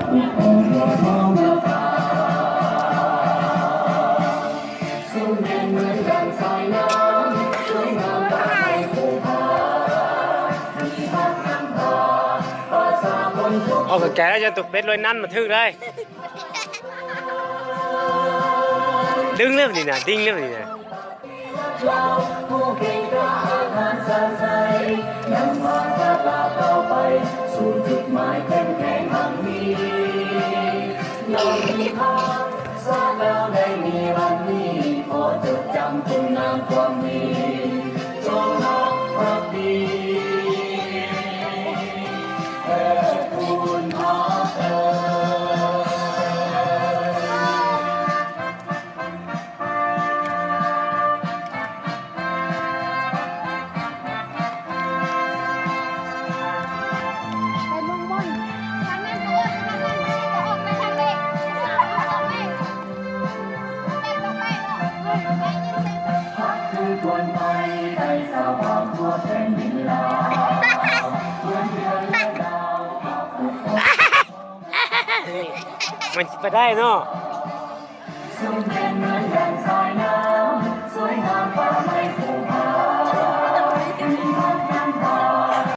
เอาแก่แล้วจะตุกเป็ดลอยนั่นมาทึกได้ดึงเรื่องนี้นะดิ้งเรื่องนี้นะสู่จุดหมายแข็งแกร่งทางนี้เรามีทางสร้างแล้วได้มีวันนี้ขอจดจำคุณงามความดีจงรักภักดีแด่คุณพระเจ้าคนไทยได้สร้างความทั่วแผ่นดินลาวเพื่อนเดือนและดาวมันไปได้เนาะ